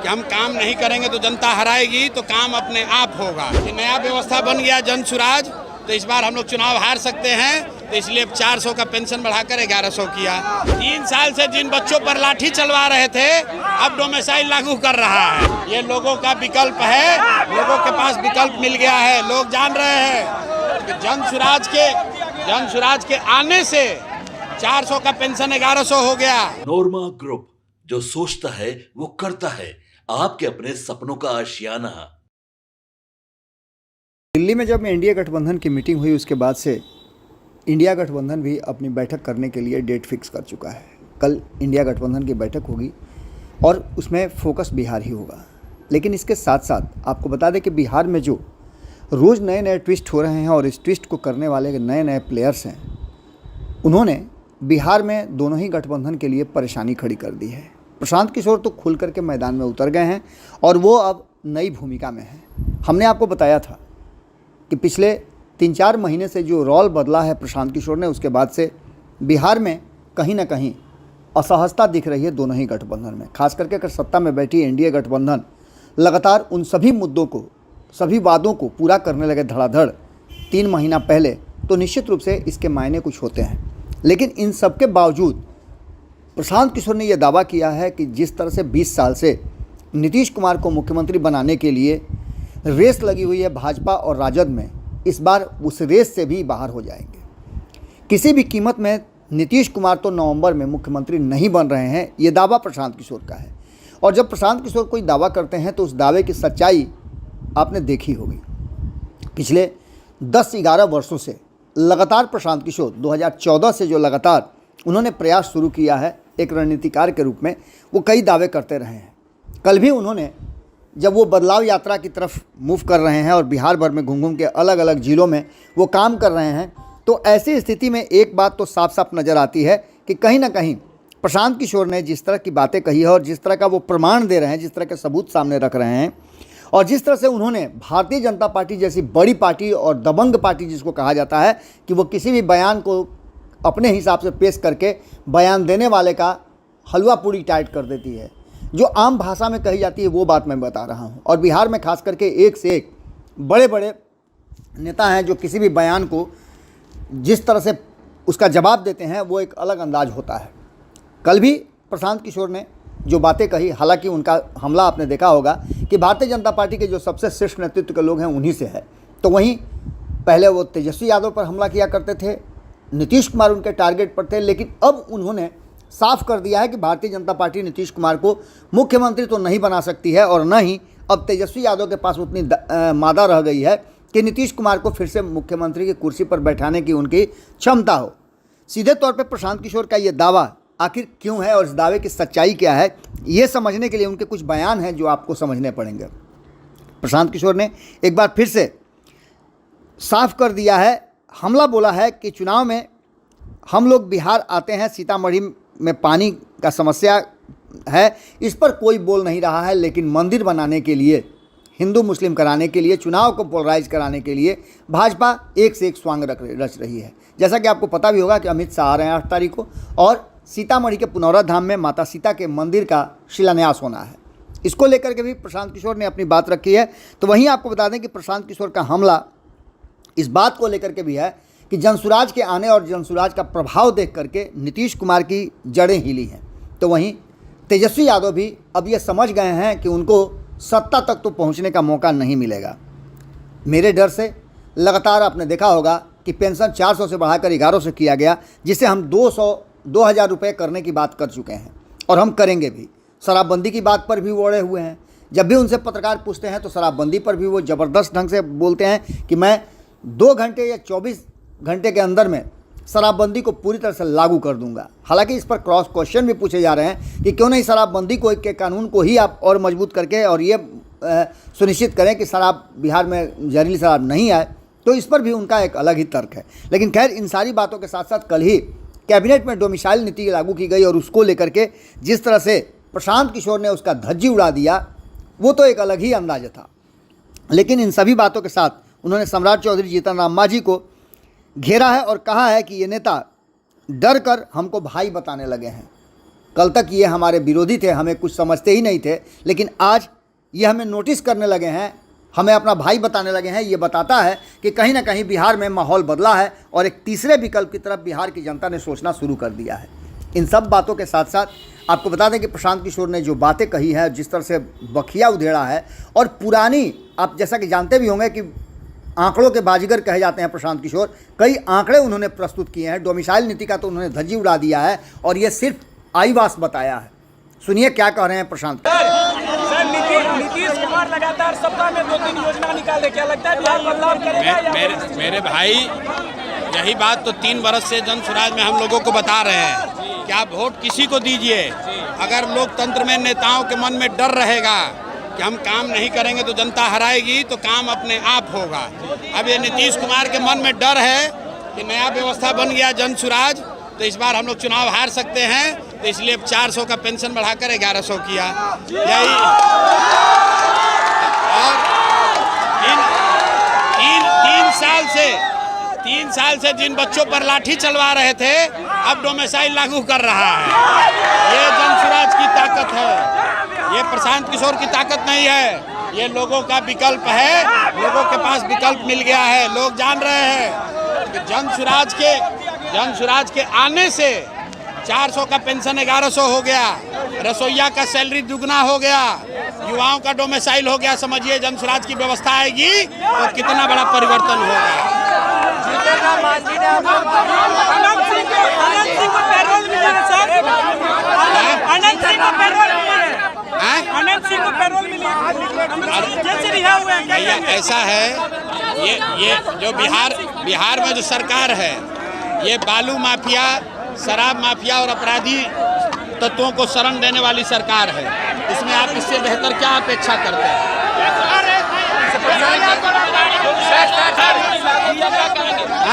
कि हम काम नहीं करेंगे तो जनता हराएगी, तो काम अपने आप होगा। कि नया व्यवस्था बन गया जन सुराज, तो इस बार हम लोग चुनाव हार सकते हैं, तो इसलिए 400 का पेंशन बढ़ाकर 1100 किया। 3 साल से जिन बच्चों पर लाठी चलवा रहे थे, अब डोमिसाइल लागू कर रहा है। ये लोगों का विकल्प है, लोगों के पास विकल्प मिल गया है। लोग जान रहे हैं कि जन सुराज के आने से 400 का पेंशन 1100 हो गया। नोरमा ग्रुप, जो सोचता है वो करता है। आपके अपने सपनों का आशियाना। दिल्ली में जब एनडीए गठबंधन की मीटिंग हुई, उसके बाद से इंडिया गठबंधन भी अपनी बैठक करने के लिए डेट फिक्स कर चुका है। कल इंडिया गठबंधन की बैठक होगी और उसमें फोकस बिहार ही होगा। लेकिन इसके साथ साथ आपको बता दें कि बिहार में जो रोज़ नए नए ट्विस्ट हो रहे हैं और इस ट्विस्ट को करने वाले नए नए प्लेयर्स हैं, उन्होंने बिहार में दोनों ही गठबंधन के लिए परेशानी खड़ी कर दी है। प्रशांत किशोर तो खुल करके मैदान में उतर गए हैं और वो अब नई भूमिका में हैं। हमने आपको बताया था कि पिछले 3-4 महीने से जो रोल बदला है प्रशांत किशोर ने, उसके बाद से बिहार में कहीं ना कहीं असहजता दिख रही है दोनों ही गठबंधन में। खास करके अगर सत्ता में बैठी एनडीए गठबंधन लगातार उन सभी मुद्दों को, सभी वादों को पूरा करने लगे धड़ाधड़ 3 महीना पहले, तो निश्चित रूप से इसके मायने कुछ होते हैं। लेकिन इन सब के बावजूद प्रशांत किशोर ने यह दावा किया है कि जिस तरह से 20 साल से नीतीश कुमार को मुख्यमंत्री बनाने के लिए रेस लगी हुई है भाजपा और राजद में, इस बार उस रेस से भी बाहर हो जाएंगे। किसी भी कीमत में नीतीश कुमार तो नवंबर में मुख्यमंत्री नहीं बन रहे हैं, ये दावा प्रशांत किशोर का है। और जब प्रशांत किशोर कोई दावा करते हैं तो उस दावे की सच्चाई आपने देखी होगी। पिछले 10-11 वर्षों से लगातार प्रशांत किशोर 2014 से जो लगातार उन्होंने प्रयास शुरू किया है एक रणनीतिकार के रूप में, वो कई दावे करते रहे हैं। कल भी उन्होंने, जब वो बदलाव यात्रा की तरफ मूव कर रहे हैं और बिहार भर में घूम घूम के अलग अलग जिलों में वो काम कर रहे हैं, तो ऐसी स्थिति में एक बात तो साफ साफ नज़र आती है कि कहीं ना कहीं प्रशांत किशोर ने जिस तरह की बातें कही है और जिस तरह का वो प्रमाण दे रहे हैं, जिस तरह के सबूत सामने रख रहे हैं, और जिस तरह से उन्होंने भारतीय जनता पार्टी जैसी बड़ी पार्टी और दबंग पार्टी जिसको कहा जाता है कि वो किसी भी बयान को अपने हिसाब से पेश करके बयान देने वाले का हलवा पूरी टाइट कर देती है, जो आम भाषा में कही जाती है, वो बात मैं बता रहा हूँ। और बिहार में खास करके एक से एक बड़े बड़े नेता हैं जो किसी भी बयान को जिस तरह से उसका जवाब देते हैं, वो एक अलग अंदाज होता है। कल भी प्रशांत किशोर ने जो बातें कही, हालांकि उनका हमला आपने देखा होगा कि भारतीय जनता पार्टी के जो सबसे शीर्ष नेतृत्व के लोग हैं उन्हीं से है। तो वहीं पहले वो तेजस्वी यादव पर हमला किया करते थे, नीतीश कुमार उनके टारगेट पर थे, लेकिन अब उन्होंने साफ कर दिया है कि भारतीय जनता पार्टी नीतीश कुमार को मुख्यमंत्री तो नहीं बना सकती है और न ही अब तेजस्वी यादव के पास उतनी मादा रह गई है कि नीतीश कुमार को फिर से मुख्यमंत्री की कुर्सी पर बैठाने की उनकी क्षमता हो। सीधे तौर पर प्रशांत किशोर का ये दावा आखिर क्यों है और इस दावे की सच्चाई क्या है, ये समझने के लिए उनके कुछ बयान हैं जो आपको समझने पड़ेंगे। प्रशांत किशोर ने एक बार फिर से साफ कर दिया है, हमला बोला है कि चुनाव में हम लोग बिहार आते हैं, सीतामढ़ी में पानी का समस्या है, इस पर कोई बोल नहीं रहा है, लेकिन मंदिर बनाने के लिए, हिंदू मुस्लिम कराने के लिए, चुनाव को पोलराइज कराने के लिए भाजपा एक से एक स्वांग रच रही है। जैसा कि आपको पता भी होगा कि अमित शाह आ रहे हैं 8 तारीख को और सीतामढ़ी के पुनौरा धाम में माता सीता के मंदिर का शिलान्यास होना है। इसको लेकर के भी प्रशांत किशोर ने अपनी बात रखी है। तो वहीं आपको बता दें कि प्रशांत किशोर का हमला इस बात को लेकर के भी है कि जनसुराज के आने और जनसुराज का प्रभाव देख करके नीतीश कुमार की जड़ें हिली हैं। तो वहीं तेजस्वी यादव भी अब ये समझ गए हैं कि उनको सत्ता तक तो पहुंचने का मौका नहीं मिलेगा। मेरे डर से लगातार आपने देखा होगा कि पेंशन 400 से बढ़ाकर 1100 किया गया, जिसे हम 2,000 रुपये करने की बात कर चुके हैं और हम करेंगे भी। शराबबंदी की बात पर भी वो अड़े हुए हैं। जब भी उनसे पत्रकार पूछते हैं तो शराबबंदी पर भी वो ज़बरदस्त ढंग से बोलते हैं कि मैं 2 घंटे या 24 घंटे के अंदर में शराबबंदी को पूरी तरह से लागू कर दूंगा। हालांकि इस पर क्रॉस क्वेश्चन भी पूछे जा रहे हैं कि क्यों नहीं शराबबंदी को के कानून को ही आप और मजबूत करके और ये सुनिश्चित करें कि शराब बिहार में जहरीली शराब नहीं आए। तो इस पर भी उनका एक अलग ही तर्क है। लेकिन खैर, इन सारी बातों के साथ साथ कल ही कैबिनेट में डोमिसाइल नीति लागू की गई और उसको लेकर के जिस तरह से प्रशांत किशोर ने उसका धज्जी उड़ा दिया, वो तो एक अलग ही अंदाज़ था। लेकिन इन सभी बातों के साथ उन्होंने सम्राट चौधरी जीतन राम मांझी को घेरा है और कहा है कि ये नेता डर कर हमको भाई बताने लगे हैं। कल तक ये हमारे विरोधी थे, हमें कुछ समझते ही नहीं थे, लेकिन आज ये हमें नोटिस करने लगे हैं, हमें अपना भाई बताने लगे हैं। ये बताता है कि कहीं ना कहीं बिहार में माहौल बदला है और एक तीसरे विकल्प की तरफ बिहार की जनता ने सोचना शुरू कर दिया है। इन सब बातों के साथ साथ आपको बता दें कि प्रशांत किशोर ने जो बातें कही हैं, जिस तरह से बखिया उधेड़ा है, और पुरानी, आप जैसा कि जानते भी होंगे कि आंकड़ों के बाजीगर कहे जाते हैं प्रशांत किशोर, कई आंकड़े उन्होंने प्रस्तुत किए हैं। डोमिसाइल नीति का तो उन्होंने धज्जी उड़ा दिया है और ये सिर्फ आईवास बताया है। सुनिए क्या कह रहे हैं प्रशांत। सर, नीतीश कुमार लगातार सप्ताह में 2-3 योजना निकाले, क्या लगता है बिहार बदलाव करेगा? मेरे भाई, यही बात तो 3 बरस से जन स्वराज में हम लोगों को बता रहे हैं कि आप वोट किसी को दीजिए। अगर लोकतंत्र में नेताओं के मन में डर रहेगा कि हम काम नहीं करेंगे तो जनता हराएगी, तो काम अपने आप होगा। अब ये नीतीश कुमार के मन में डर है कि नया व्यवस्था बन गया जन स्वराज, तो इस बार हम लोग चुनाव हार सकते हैं, तो इसलिए 400 का पेंशन बढ़ाकर 1100 किया। यही और 3 साल से जिन बच्चों पर लाठी चलवा रहे थे, अब डोमिसाइल लागू कर रहा है। ये जन स्वराज की ताकत है, ये प्रशांत किशोर की ताकत नहीं है, ये लोगों का विकल्प है। लोगों के पास विकल्प मिल गया है, लोग जान रहे हैं कि जन स्वराज के आने से 400 का पेंशन 1100 हो गया, रसोइया का सैलरी दुगना हो गया, युवाओं का डोमिसाइल हो गया। समझिए जन स्वराज की व्यवस्था आएगी तो कितना बड़ा परिवर्तन होगा। ऐसा है, ये जो बिहार में जो सरकार है, ये बालू माफिया, शराब माफिया और अपराधी तत्वों को शरण देने वाली सरकार है। इसमें आप इससे बेहतर क्या अपेक्षा करते हैं?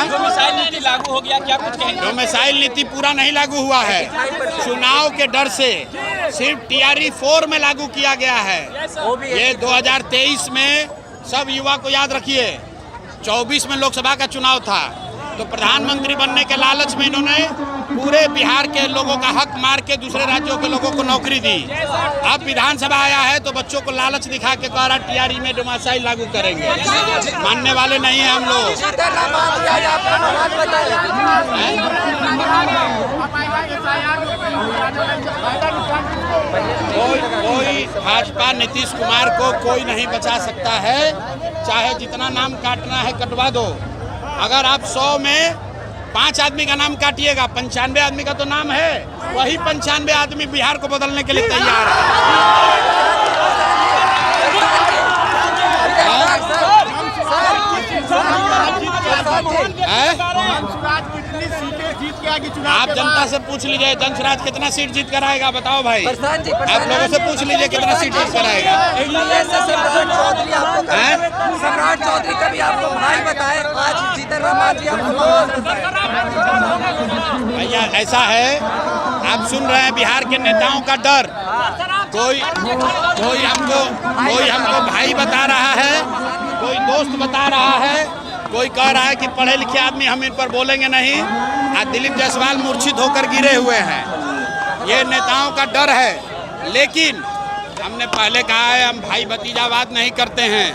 डोमिसाइल नीति लागू हो गया, क्या कुछ कहेंगे? डोमिसाइल नीति पूरा नहीं लागू हुआ है, चुनाव के डर से सिर्फ TRE 4 में लागू किया गया है। ये 2023 में सब युवा को याद रखिए, 24 में लोकसभा का चुनाव था, तो प्रधानमंत्री बनने के लालच में इन्होंने पूरे बिहार के लोगों का हक मार के दूसरे राज्यों के लोगों को नौकरी दी। अब विधानसभा आया है तो बच्चों को लालच दिखा के कह रहा TRE में डोमिसाइल लागू करेंगे। मानने वाले नहीं हैं हम लोग। कोई भाजपा नीतीश कुमार को कोई नहीं बचा सकता है, चाहे जितना नाम काटना है कटवा दो। अगर आप 100 में 5 आदमी का नाम काटिएगा, 95 आदमी का तो नाम है, वही 95 आदमी बिहार को बदलने के लिए तैयार है। आप जनता से पूछ लीजिए जन स्वराज कितना सीट जीत कर आएगा, बताओ भाई। आप लोगों से पूछ लीजिए कितना सीट जीत कर आएगा। सम्राट चौधरी का भी आपको भाई बताए, आज जीतन राम मांझी भैया ऐसा है, आप सुन रहे हैं बिहार के नेताओं का डर। कोई हमको भाई बता रहा है, कोई दोस्त बता रहा है, कोई कह रहा है कि पढ़े लिखे आदमी हम इन पर बोलेंगे नहीं। आज दिलीप जायसवाल मूर्छित होकर गिरे हुए हैं, ये नेताओं का डर है। लेकिन हमने पहले कहा है, हम भाई भतीजावाद नहीं करते हैं।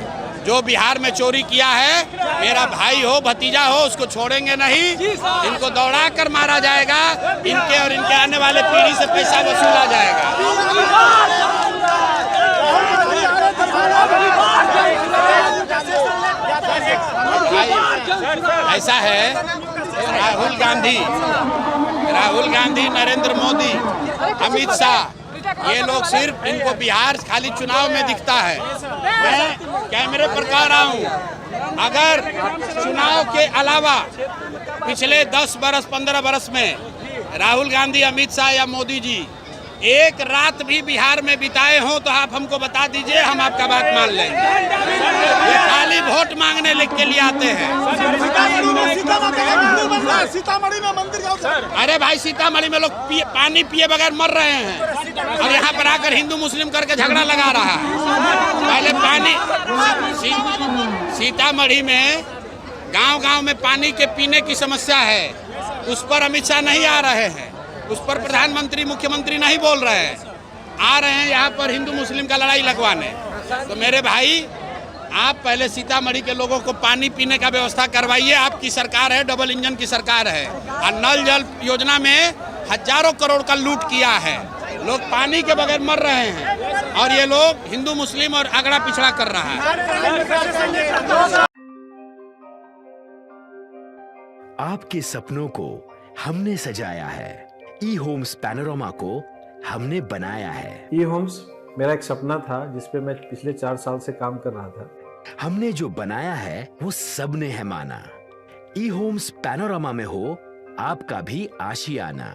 जो बिहार में चोरी किया है, मेरा भाई हो भतीजा हो, उसको छोड़ेंगे नहीं। इनको दौड़ा कर मारा जाएगा, इनके और इनके आने वाले पीढ़ी से पैसा वसूला जाएगा। ऐसा है, राहुल गांधी, नरेंद्र मोदी, अमित शाह, ये लोग सिर्फ इनको बिहार खाली चुनाव में दिखता है। मैं कैमरे पर कह रहा हूँ, अगर चुनाव के अलावा पिछले 10 बरस 15 बरस में राहुल गांधी, अमित शाह या मोदी जी एक रात भी बिहार में बिताए हों तो आप हमको बता दीजिए, हम आपका बात मान लेंगे। ये खाली वोट मांगने के लिए आते हैं। सीतामढ़ी में मंदिर जाओ सर। अरे भाई, सीतामढ़ी में लोग पानी पिए बगैर मर रहे हैं और यहाँ पर आकर हिंदू मुस्लिम करके झगड़ा लगा रहा है। पहले पानी सीतामढ़ी में गांव-गांव में पानी के पीने की समस्या है, उस पर अमित शाह नहीं आ रहे हैं। उस पर प्रधानमंत्री मुख्यमंत्री नहीं बोल रहे हैं, आ रहे हैं यहाँ पर हिंदू मुस्लिम का लड़ाई लगवाने। तो मेरे भाई, आप पहले सीतामढ़ी के लोगों को पानी पीने का व्यवस्था करवाइए। आपकी सरकार है, डबल इंजन की सरकार है, और नल जल योजना में हजारों करोड़ का लूट किया है। लोग पानी के बगैर मर रहे हैं और ये लोग हिंदू मुस्लिम और अगड़ा पिछड़ा कर रहा है। आपके सपनों को हमने सजाया है, ई होम्स पैनोरमा को हमने बनाया है। ई होम्स मेरा एक सपना था जिस पे मैं पिछले 4 साल से काम कर रहा था। हमने जो बनाया है वो सबने है माना। ई होम्स पैनोरमा में हो आपका भी आशियाना।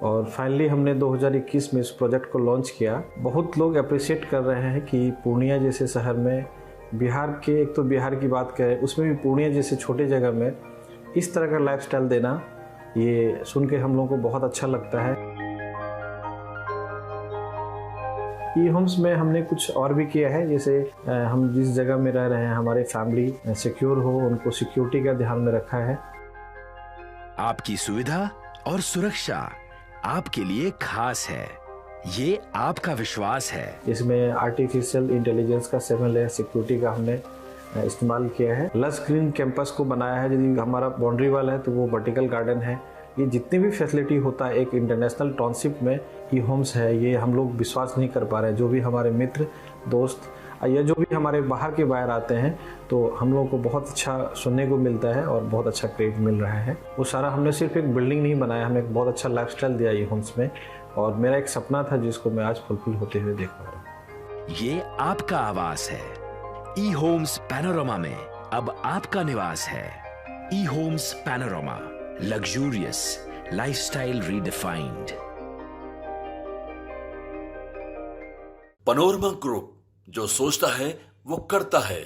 और फाइनली हमने 2021 में इस प्रोजेक्ट को लॉन्च किया। बहुत लोग अप्रिशिएट कर रहे हैं कि पूर्णिया जैसे शहर में, बिहार के, एक तो बिहार की बात करें उसमें भी पूर्णिया जैसे छोटे जगह में इस तरह का लाइफस्टाइल देना, ये सुन के हम लोगों को बहुत अच्छा लगता है। ई होम्स में हमने कुछ और भी किया है, जैसे हम जिस जगह में रह रहे हैं हमारे फैमिली सिक्योर हो, उनको सिक्योरिटी का ध्यान में रखा है। आपकी सुविधा और सुरक्षा आपके लिए खास है, ये आपका विश्वास है। इसमें आर्टिफिशियल इंटेलिजेंस का 7 लेयर सिक्योरिटी का हमने इस्तेमाल किया है। लस ग्रीन कैंपस को बनाया है। यदि हमारा बाउंड्री वाल है तो वो वर्टिकल गार्डन है। ये जितनी भी फैसिलिटी होता है एक इंटरनेशनल टाउनशिप में ई होम्स है, ये हम लोग विश्वास नहीं कर पा रहे हैं। जो भी हमारे मित्र दोस्त या जो भी हमारे बाहर के बाहर आते हैं तो हम लोगों को बहुत अच्छा सुनने को मिलता है और बहुत अच्छा क्रेडिट मिल रहा है। वो सारा हमने सिर्फ एक बिल्डिंग नहीं बनाया, हमें एक बहुत अच्छा लाइफस्टाइल दिया ई होम्स में, और मेरा एक सपना था जिसको मैं आज फुलफिल होते हुए देख पा रहा हूँ। ये आपका आवास है। ई होम्स पैनोरमा में अब आपका निवास है। E Homes Panorama, luxurious lifestyle redefined. Panorama group, जो सोचता है वो करता है।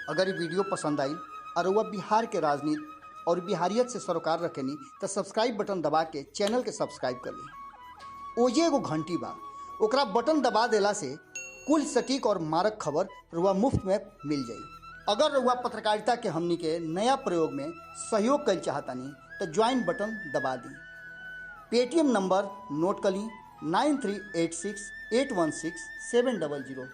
अगर ये वीडियो पसंद आई और वह बिहार के राजनीति और बिहारियत से सरोकार रखेनी तो सब्सक्राइब बटन दबा के चैनल के सब्सक्राइब कर ली। ओजे एगो घंटी बा, ओकरा बटन दबा देला से कुल सटीक और मारक खबर रुआ मुफ्त में मिल जाई। अगर रुआ पत्रकारिता के हमनी के नया प्रयोग में सहयोग कर चाहतानी तो ज्वाइन बटन दबा दी। पेटीएम नंबर नोट कर ली 9386 816 700।